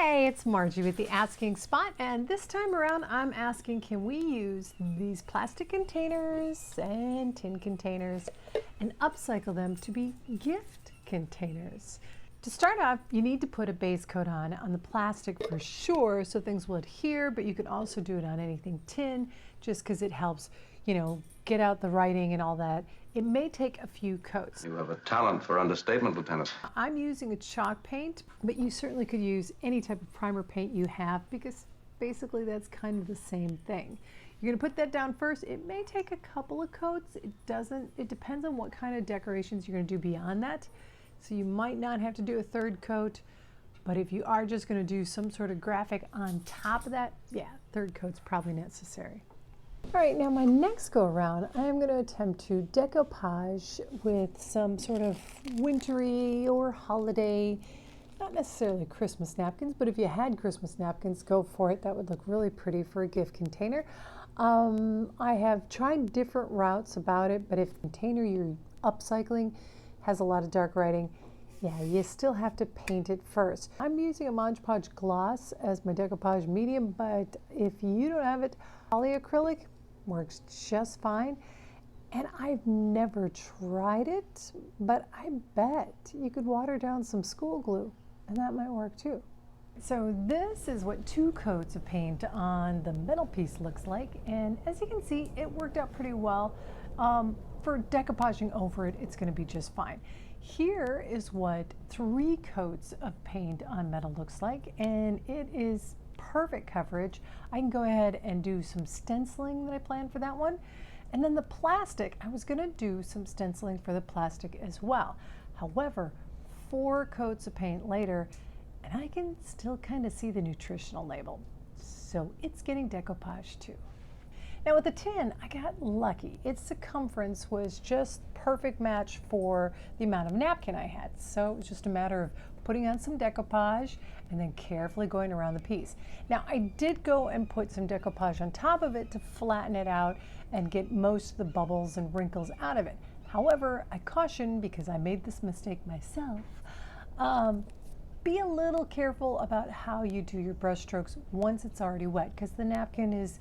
Hey, it's Margie with the Asking Spot, and this time around I'm asking, can we use these plastic containers and tin containers and upcycle them to be gift containers? To start off, you need to put a base coat on the plastic for sure so things will adhere, but you can also do it on anything tin just because it helps, get out the writing and all that. It may take a few coats. You have a talent for understatement, Lieutenant. I'm using a chalk paint, but you certainly could use any type of primer paint you have because basically that's kind of the same thing. You're going to put that down first. It may take a couple of coats. It depends on what kind of decorations you're going to do beyond that. So you might not have to do a third coat, but if you are just going to do some sort of graphic on top of that, yeah, third coat's probably necessary. All right, now my next go around, I am going to attempt to decoupage with some sort of wintry or holiday, not necessarily Christmas napkins, but if you had Christmas napkins, go for it. That would look really pretty for a gift container. I have tried different routes about it, but if the container you're upcycling has a lot of dark writing, yeah, you still have to paint it first. I'm using a Mod Podge gloss as my decoupage medium, but if you don't have it, polyacrylic works just fine. And I've never tried it, but I bet you could water down some school glue and that might work too. So this is what 2 coats of paint on the middle piece looks like, and as you can see, it worked out pretty well. For decoupaging over it, it's going to be just fine. Here is what 3 coats of paint on metal looks like, and it is perfect coverage. I can go ahead and do some stenciling that I planned for that one. And then the plastic, I was going to do some stenciling for the plastic as well. However, 4 coats of paint later, and I can still kind of see the nutritional label. So it's getting decoupaged too. Now with the tin, I got lucky. Its circumference was just perfect match for the amount of napkin I had. So it was just a matter of putting on some decoupage and then carefully going around the piece. Now I did go and put some decoupage on top of it to flatten it out and get most of the bubbles and wrinkles out of it. However, I caution, because I made this mistake myself, be a little careful about how you do your brush strokes once it's already wet, because the napkin is,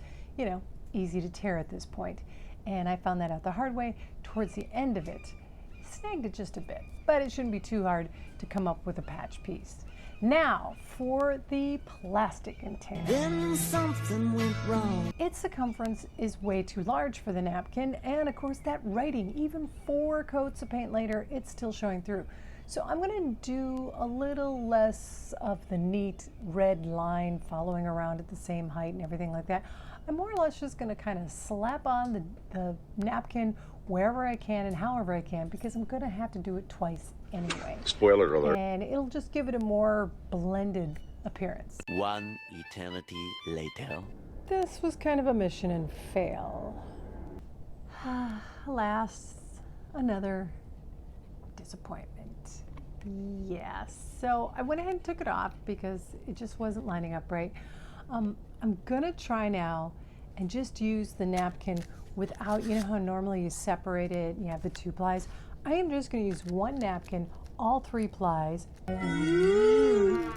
easy to tear at this point. And I found that out the hard way towards the end of it. Snagged it just a bit, but it shouldn't be too hard to come up with a patch piece. Now for the plastic container. Then something went wrong. Its circumference is way too large for the napkin, and of course that writing, even 4 coats of paint later, it's still showing through. So I'm going to do a little less of the neat red line following around at the same height and everything like that. I'm more or less just going to kind of slap on the napkin wherever I can and however I can, because I'm going to have to do it twice anyway. Spoiler alert. And it'll just give it a more blended appearance. One eternity later. This was kind of a mission and fail. Alas, another disappointment. Yes, so I went ahead and took it off because it just wasn't lining up right. I'm gonna try now and just use the napkin without, how normally you separate it and you have the 2 plies. I am just gonna use 1 napkin, all 3 plies, and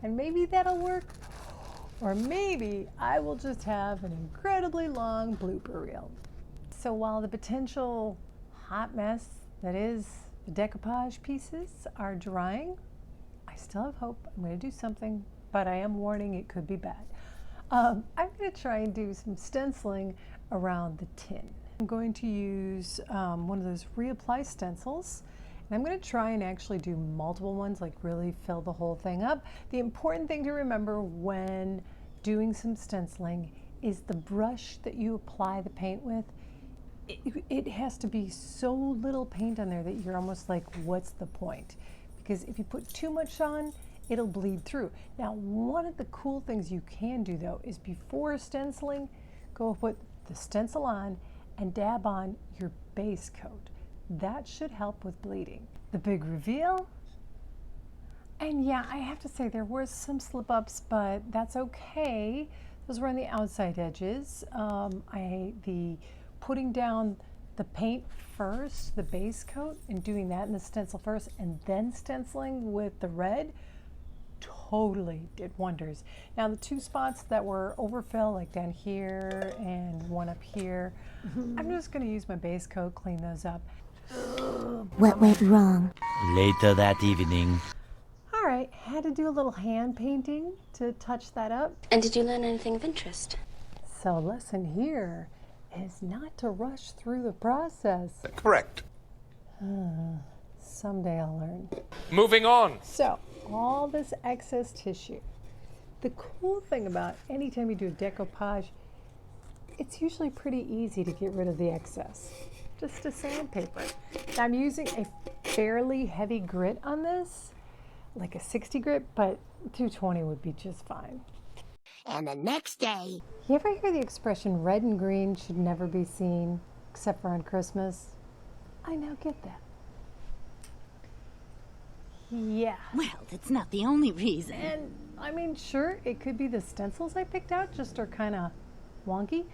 maybe that'll work. Or maybe I will just have an incredibly long blooper reel. So while the potential hot mess that is the decoupage pieces are drying, I still have hope. I'm going to do something, but I am warning it could be bad. I'm going to try and do some stenciling around the tin. I'm going to use one of those reapply stencils, and I'm going to try and actually do multiple ones, like really fill the whole thing up. The important thing to remember when doing some stenciling is the brush that you apply the paint with. It has to be so little paint on there that you're almost like, what's the point? Because if you put too much on, it'll bleed through. Now, one of the cool things you can do though is before stenciling, go put the stencil on and dab on your base coat. That should help with bleeding. The big reveal, and yeah, I have to say there were some slip-ups, but that's okay. Those were on the outside edges. Putting down the paint first, the base coat, and doing that in the stencil first, and then stenciling with the red, totally did wonders. Now the two spots that were overfill, like down here and one up here, I'm just gonna use my base coat, clean those up. What went wrong? Later that evening. All right, had to do a little hand painting to touch that up. And did you learn anything of interest? So lesson here is not to rush through the process. Correct. Someday I'll learn. Moving on. So, all this excess tissue. The cool thing about anytime you do a decoupage, it's usually pretty easy to get rid of the excess. Just a sandpaper. Now, I'm using a fairly heavy grit on this, like a 60 grit, but 220 would be just fine. And the next day. You ever hear the expression red and green should never be seen except for on Christmas? I now get that. Yeah. Well, that's not the only reason. And I mean, sure, it could be the stencils I picked out just are kind of wonky.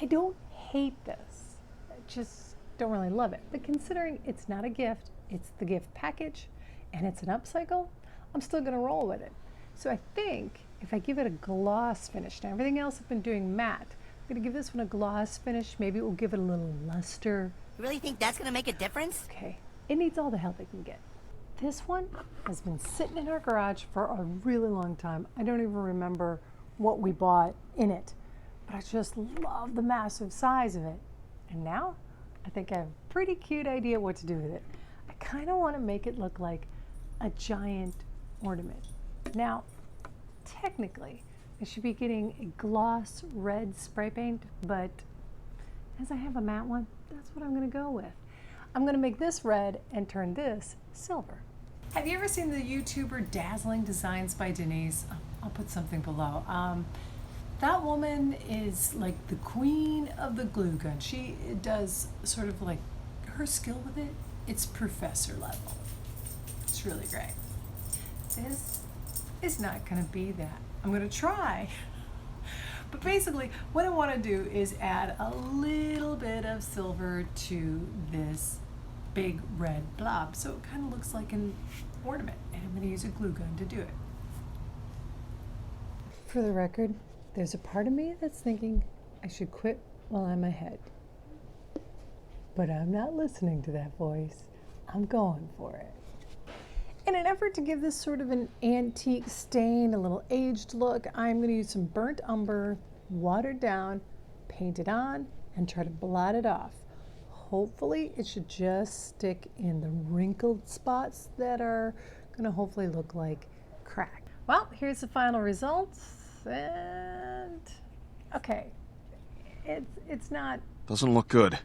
I don't hate this. I just don't really love it. But considering it's not a gift, it's the gift package, and it's an upcycle, I'm still going to roll with it. So I think if I give it a gloss finish, now everything else I've been doing matte, I'm going to give this one a gloss finish. Maybe it will give it a little luster. You really think that's gonna make a difference? Okay, it needs all the help it can get. This one has been sitting in our garage for a really long time. I don't even remember what we bought in it, but I just love the massive size of it. And now I think I have a pretty cute idea what to do with it. I kind of want to make it look like a giant ornament. Now, technically, I should be getting a gloss red spray paint, but as I have a matte one, that's what I'm going to go with. I'm going to make this red and turn this silver. Have you ever seen the YouTuber Dazzling Designs by Denise? I'll put something below. That woman is like the queen of the glue gun. She does sort of like her skill with it. It's professor level. It's really great. This is not going to be that. I'm going to try. But basically, what I want to do is add a little bit of silver to this big red blob, so it kind of looks like an ornament, and I'm going to use a glue gun to do it. For the record, there's a part of me that's thinking I should quit while I'm ahead. But I'm not listening to that voice. I'm going for it. In an effort to give this sort of an antique stain, a little aged look, I'm going to use some burnt umber, watered down, paint it on, and try to blot it off. Hopefully it should just stick in the wrinkled spots that are going to hopefully look like crack. Well, here's the final results, and okay, it's not... Doesn't look good.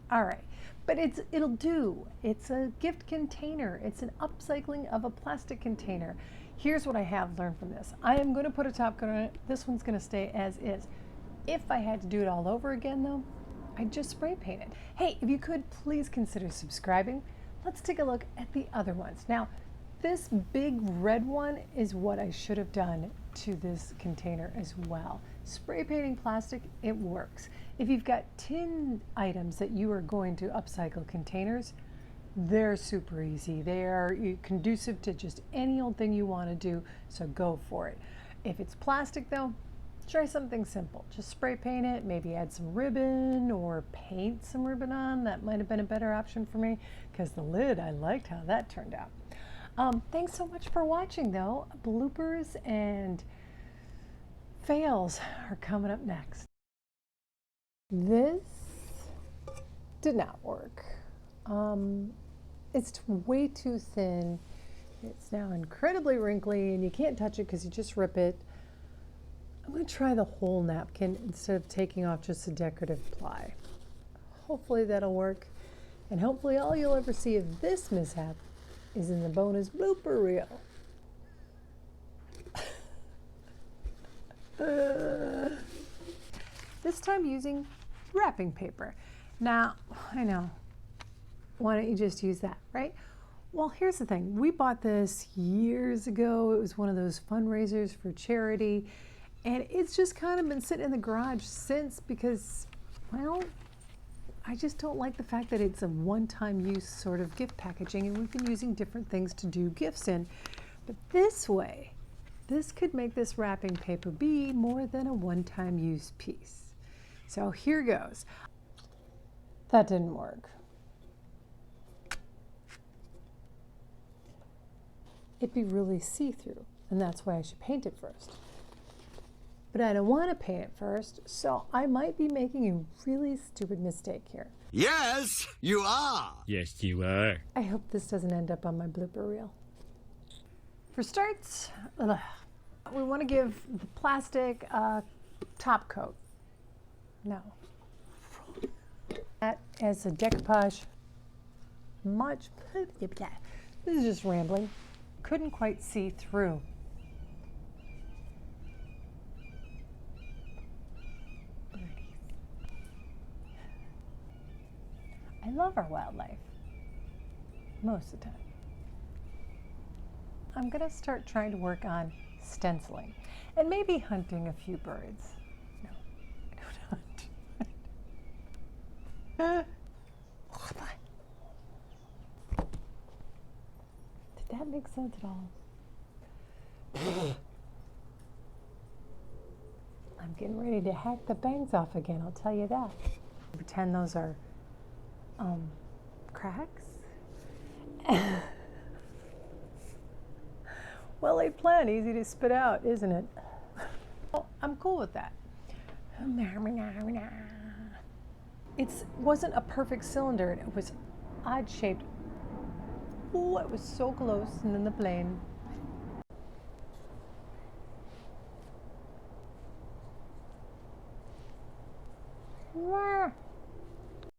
All right, but it'll do. It's a gift container. It's an upcycling of a plastic container. Here's what I have learned from this. I am going to put a top coat on it. This one's going to stay as is. If I had to do it all over again, though, I'd just spray paint it. Hey, if you could, please consider subscribing. Let's take a look at the other ones. Now, this big red one is what I should have done to this container as well. Spray painting plastic, it works. If you've got tin items that you are going to upcycle containers, they're super easy. They are conducive to just any old thing you want to do, so go for it. If it's plastic though, try something simple. Just spray paint it, maybe add some ribbon or paint some ribbon on. That might have been a better option for me because the lid, I liked how that turned out. Thanks so much for watching though. Bloopers and fails are coming up next. This did not work. It's way too thin. It's now incredibly wrinkly and you can't touch it because you just rip it. I'm going to try the whole napkin instead of taking off just the decorative ply. Hopefully that'll work. And hopefully all you'll ever see of this mishap is in the bonus blooper reel. This time using wrapping paper. Now, I know, why don't you just use that, right? Well, here's the thing. We bought this years ago. It was one of those fundraisers for charity. And it's just kind of been sitting in the garage since because, well, I just don't like the fact that it's a one-time use sort of gift packaging and we've been using different things to do gifts in. But this way, This could make this wrapping paper be more than a one-time use piece. So here goes. That didn't work. It'd be really see-through, and that's why I should paint it first. But I don't want to paint it first, so I might be making a really stupid mistake here. Yes, you are. Yes, you are. I hope this doesn't end up on my blooper reel. For starts, we want to give the plastic a top coat. No. That as a decoupage. This is just rambling. Couldn't quite see through. I love our wildlife. Most of the time. I'm going to start trying to work on stenciling and maybe hunting a few birds. No, I don't hunt. Did that make sense at all? I'm getting ready to hack the bangs off again, I'll tell you that. Pretend those are cracks. Well laid plan, easy to spit out, isn't it? Well, I'm cool with that. It wasn't a perfect cylinder, it was odd shaped. Oh, it was so close, and then the plane.